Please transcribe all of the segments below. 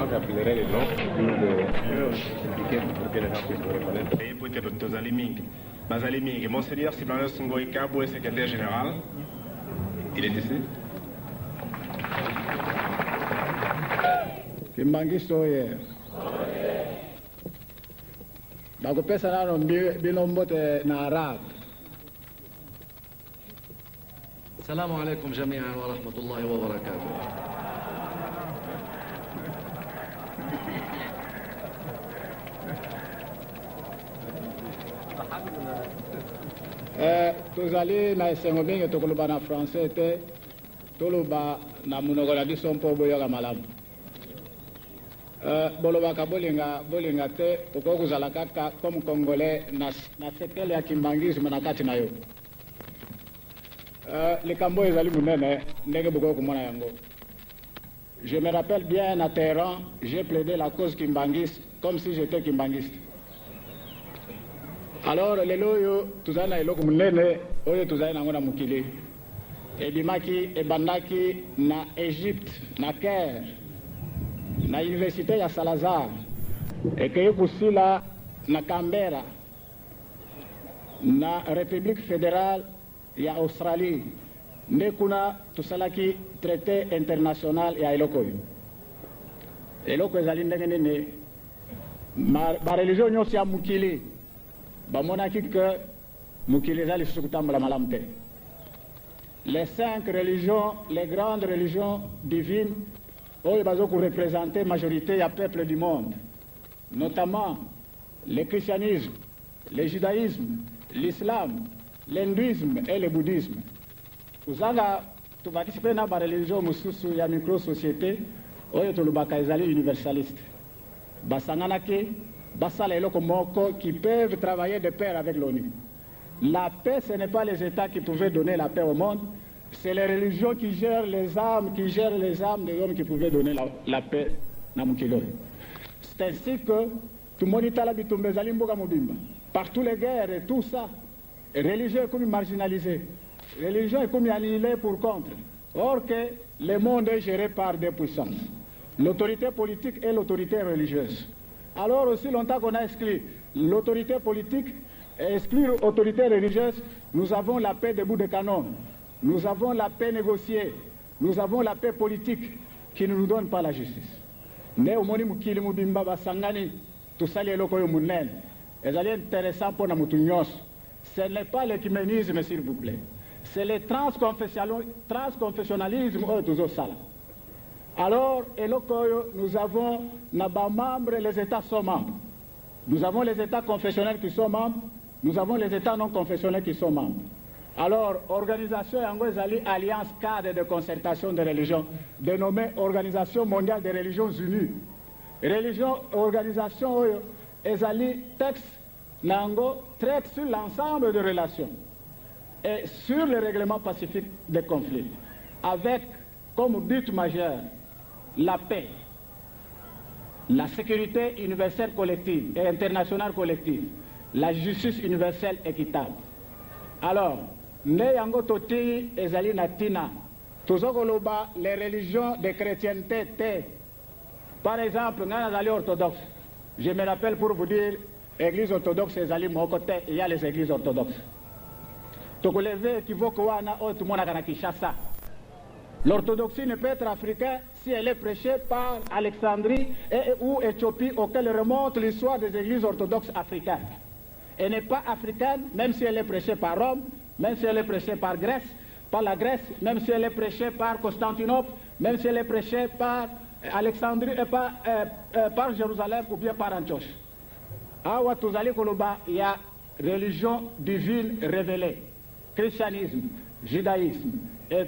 j'appellerai les noms pour expliquer pour que les gens puissent me reconnaître. Et peut-être Tozali Ming. Bazali Ming. Monseigneur Sylvanus Ngoï Kabou est secrétaire général. Il est ici. Kimbangisto ye. Bakupesa nano binombote na Arab. السلام عليكم جميعا ورحمة الله وبركاته. Tozali na esengo mingi tokoloba na français te toloba na monoko na biso mpo boyoka malamu. Bolobaka bolinga te okoki kozala kaka comme congolais na sekele ya kimbangisme na kati na yo. Likambo ezali munene ndenge bokoki komona yango. Je me rappelle bien à Téhéran, j'ai plaidé la cause kimbangiste comme si j'étais kimbangiste. Alors lelo oyo tozali na eloko munene oyo tozali nango na mokili ebimaki ebandaki na Égypte na Caire na université ya Salazar ekei kusila na Canberra na République fédérale ya Australie nde kuna tosalaki traité international ya eloko oyo. Eloko ezali ndenge nini bareligio nyonso ya mokili bamonaki ke mokili eza lisusu kotambola malamu te. Les 5 religions, les grandes religions divines oyo bazokoreprésenter majorité ya peuple du monde, notamment le christianisme, le judaïsme, l'islam, l'hindouisme et le bouddhisme. Kozanga toparticipe na bareligion mosusu ya micro-société oyo tolobaka ezali universaliste. Basanganaki basala eloko moko qui peuvent travailler de pair avec l'ONU. La paix, ce n'est pas les États qui pouvaient donner la paix au monde, c'est les religions qui gèrent les âmes, des hommes qui pouvaient donner la paix na mukilo. C'est ainsi que tout le monde est à la bitumbe zalimboka mobimba. Par tous les guerres et tout ça, religion est comme marginalisé, religion est comme annihilée pour contre. Or que le monde est géré par des puissances, l'autorité politique et l'autorité religieuse. Alors aussi longtemps qu'on a exclu l'autorité politique et exclu l'autorité religieuse, nous avons la paix debout de canon, nous avons la paix négociée, nous avons la paix politique qui ne nous donne pas la justice. Ne omoni mukili mubimba basangani tusali eloko yo munene ezali intéressant pour na mutu nyonso. Ce n'est pas l'écuménisme s'il vous plaît, c'est le transconfessionnalisme oyo tozosala. Alors, nous avons membres, les États sont membres. Nous avons les États confessionnels qui sont membres, nous avons les États non confessionnels qui sont membres. Alors, organisation Yangoezali, Alliance cadre de concertation des religions, dénommée Organisation mondiale des religions unies. Organisation Ezali, texte Nango traite sur l'ensemble des relations et sur le règlement pacifique des conflits, avec comme but majeur la paix, la sécurité universelle collective et internationale collective, la justice universelle équitable. Alors, ne yango toti ezali natina, tozokoloba les religions de chrétienté te. Par exemple, ngana zali orthodoxe. Je me rappelle pour vous dire, église orthodoxe ezali moko te, il y a les églises orthodoxes. Tokoleve équivoque wana o tumona kana Kinshasa. L'orthodoxie ne peut être africaine si elle est prêchée par Alexandrie ou Éthiopie, auquel remonte l'histoire des églises orthodoxes africaines. Elle n'est pas africaine, même si elle est prêchée par Rome, même si elle est prêchée par Grèce, par la Grèce, même si elle est prêchée par Constantinople, même si elle est prêchée par Alexandrie et par Jérusalem ou bien par Antioche. Awa Tuzali Koloba, il y a religion divine révélée, christianisme, judaïsme, et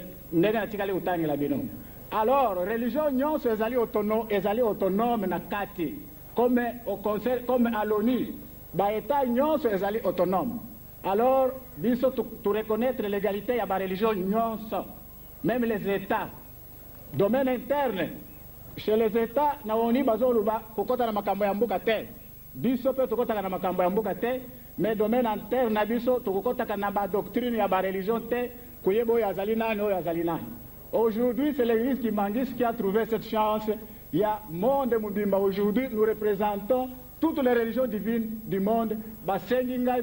alors, religion nyonso ezali autonome na kati, comme au conseil, comme à l'ONU, ba état nyonso ezali autonome. Alors, biso tu reconnaître l'égalité ya ba religion nyonso, même les états, domaine interne, chez les états na oni bazoluba kokota na makambo ya mbuka te. Biso pe tokota na makambo ya mbuka te, mais domaine interne na biso tokota na ba doctrine ya ba religion te. Aujourd'hui, c'est l'église Kimbanguiste qui a trouvé cette chance Il y a monde mubimba. Aujourd'hui, nous représentons toutes les religions divines du monde. Basengingai,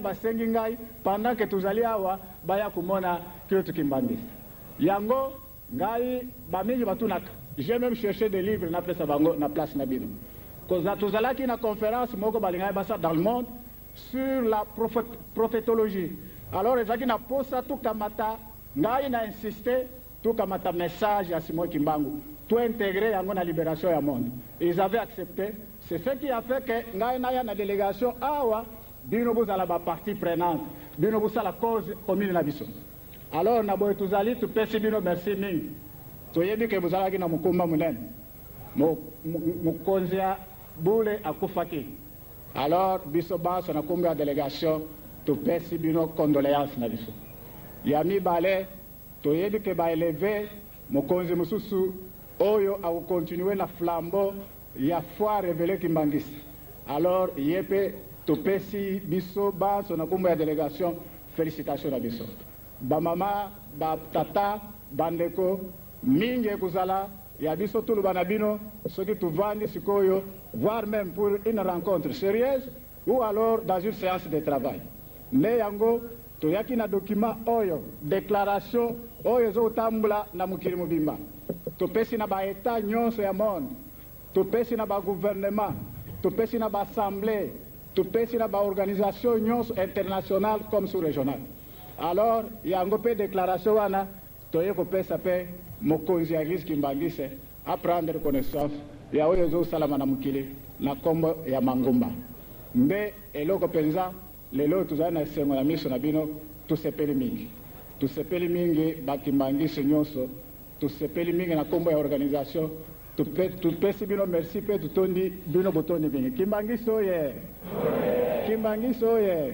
pendant que tous allez avoir, baya kumona kyoto kimbangis. Yango, ngai, bamingi batunaka. J'ai même cherché des livres na place bango na place nabino. Koza tuzalaki na conférence moko balingai basa dans le monde sur la prophétologie. Alors ezaki na posa tout kamata, ngai na insisté tout kamata message à Simon Kimbangu, tout intégré yango na libération ya monde. Ils avaient accepté. C'est ce qui a fait que ngai na ya na délégation awa bino bozala ba partie prenante, bino bosa la cause commune na biso. Alors na boy tuzali tu pesi bino merci mingi. Toyebi ke bozalaki na mukumba munene. Mokonzi ya bule akufaki. Alors biso baso na kumba ya délégation tu pesi bino condoléances na biso. Yami bale toyebi ke ba élever mokonzi mususu oyo a continuer na flambeau ya foi révélé Kimbangisa. Alors yepe tu pesi biso baso na kumba ya délégation félicitations na biso. Ba mama, ba tata, bandeko mingi kuzala ya biso tulu banabino soki tuvandi sikoyo, voire même pour une rencontre sérieuse ou alors dans une séance de travail. Ne yango toyaki na document oyo déclaration oyo zo tambula na mukili mubimba. Topesi na ba état nyonso ya monde, topesi na ba gouvernement, topesi na ba assemblée, topesi na ba organisation nyonso internationale comme sous-régionale. Alors yango pe déclaration wana toye kopesa pe mokonzi ya Église Kimbangise à prendre connaissance ya oyo zo salama na mukili na kombo ya mangumba. Mbe eloko penza lelo tuzana na sengo na miso na bino tusepeli mingi. Tusepeli mingi bakimbangise nyonso, tusepeli mingi na kombo ya organisation, tupesi bino merci pe tutondi bino botondi mingi. Kimbangise oye. Kimbangise oye.